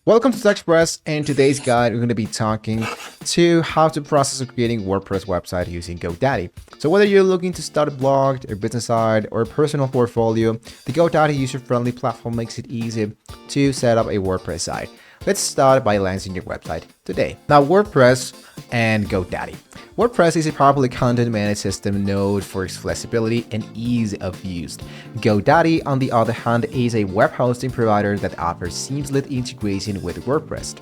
Welcome to TechExpress. In today's guide, we're going to be talking to how to process creating WordPress website using GoDaddy. So whether you're looking to start a blog, a business site, or a personal portfolio, the GoDaddy user-friendly platform makes it easy to set up a WordPress site. Let's start by launching your website today. Now, WordPress and GoDaddy. WordPress is a popular content management system known for its flexibility and ease of use. GoDaddy, on the other hand, is a web hosting provider that offers seamless integration with WordPress,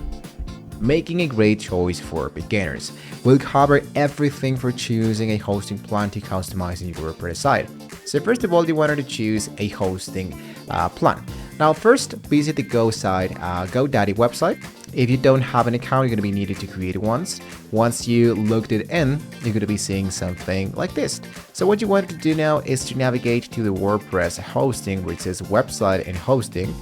making a great choice for beginners. We'll cover everything from choosing a hosting plan to customizing your WordPress site. So first of all, you wanted to choose a hosting plan. Now first, visit the GoDaddy website. If you don't have an account, you're going to be needed to create one. Once you logged it in, you're going to be seeing something like this. So what you want to do now is to navigate to the WordPress hosting, which says website and hosting,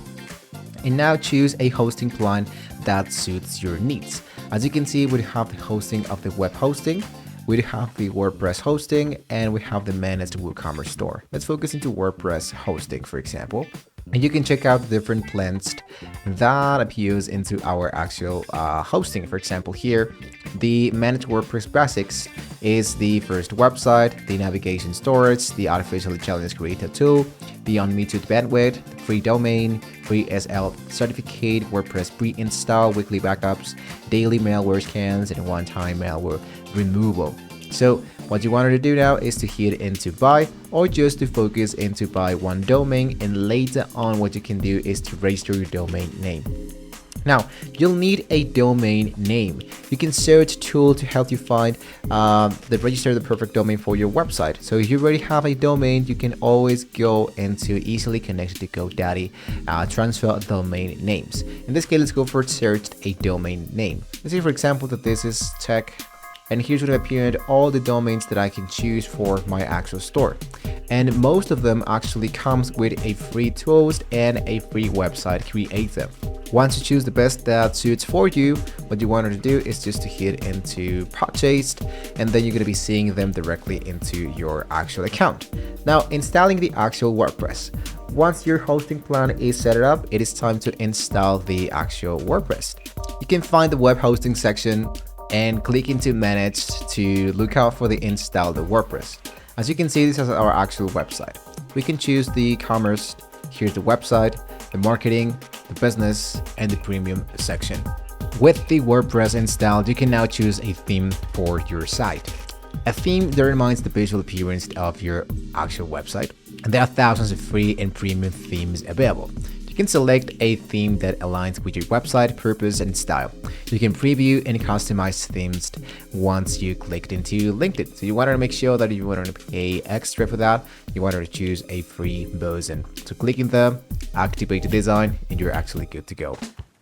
and now choose a hosting plan that suits your needs. As you can see, we have the hosting of the web hosting, we have the WordPress hosting, and we have the managed WooCommerce store. Let's focus into WordPress hosting, for example. And you can check out the different plans that appears into our actual hosting. For example, here, the Managed WordPress Basics is the first website, the navigation storage, the artificial intelligence creator tool, the unlimited bandwidth, free domain, free SL certificate, WordPress pre-install, weekly backups, daily malware scans, and one-time malware removal. So what you wanted to do now is to hit into buy, or just to focus into buy one domain, and later on what you can do is to register your domain name. Now you'll need a domain name. You can search tool to help you find register the perfect domain for your website. So if you already have a domain, you can always go into easily connected to GoDaddy transfer domain names. In this case, let's go for search a domain name. Let's say for example that this is tech. And here's what appeared all the domains that I can choose for my actual store. And most of them actually comes with a free tools and a free website creator. Once you choose the best that suits for you, what you wanted to do is just to hit into purchase, and then you're going to be seeing them directly into your actual account. Now, installing the actual WordPress. Once your hosting plan is set up, it is time to install the actual WordPress. You can find the web hosting section and click into manage to look out for the install the WordPress. As you can see, this is our actual website. We can choose the commerce, here's the website, the marketing, the business, and the premium section. With the WordPress installed, you can now choose a theme for your site. A theme determines the visual appearance of your actual website, and there are thousands of free and premium themes available. You can select a theme that aligns with your website purpose and style. You can preview and customize themes once you clicked into LinkedIn. So you want to make sure that if you want to pay extra for that, you want to choose a free version. So click in there, activate the design, and you're actually good to go.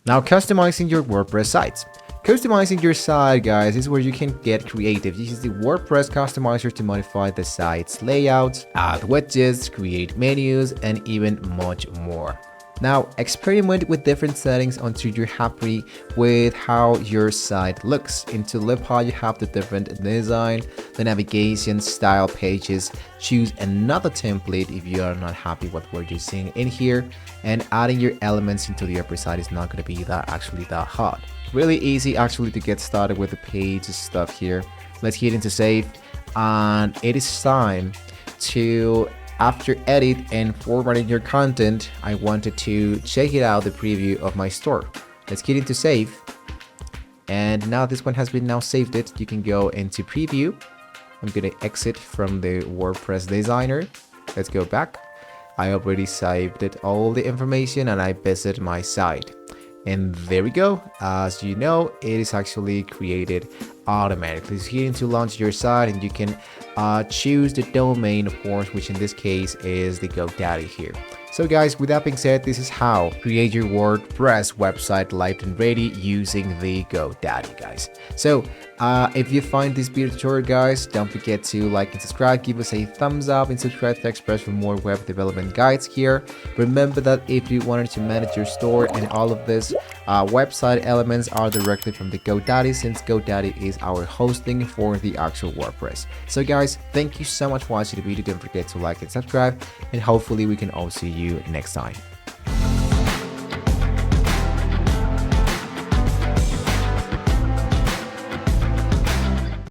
Now, customizing your WordPress sites. Customizing your site, guys, is where you can get creative. Use the WordPress customizer to modify the site's layout, add widgets, create menus, and even much more. Now, experiment with different settings until you're happy with how your site looks. In Tulipha, you have the different design, the navigation, style pages. Choose another template if you are not happy with what you're seeing in here. And adding your elements into the upper side is not going to be that hard. Really easy actually to get started with the page stuff here. Let's hit into save, and it is time to, after edit and formatting your content, I wanted to check it out, the preview of my store. Let's get into save. And now this one has been now saved it. You can go into preview. I'm going to exit from the WordPress designer. Let's go back. I already saved it, all the information, and I visit my site. And there we go. As you know, it is actually created automatically. So here to launch your site, and you can choose the domain, of course, which in this case is the GoDaddy here. So guys, with that being said, this is how create your WordPress website live and ready using the GoDaddy, guys. So if you find this video tutorial, guys, don't forget to like and subscribe, give us a thumbs up, and subscribe to TechExpress for more web development guides here. Remember that if you wanted to manage your store and all of this website elements are directly from the GoDaddy, since GoDaddy is our hosting for the actual WordPress. So guys, thank you so much for watching the video. Don't forget to like and subscribe, and hopefully we can all see you next time.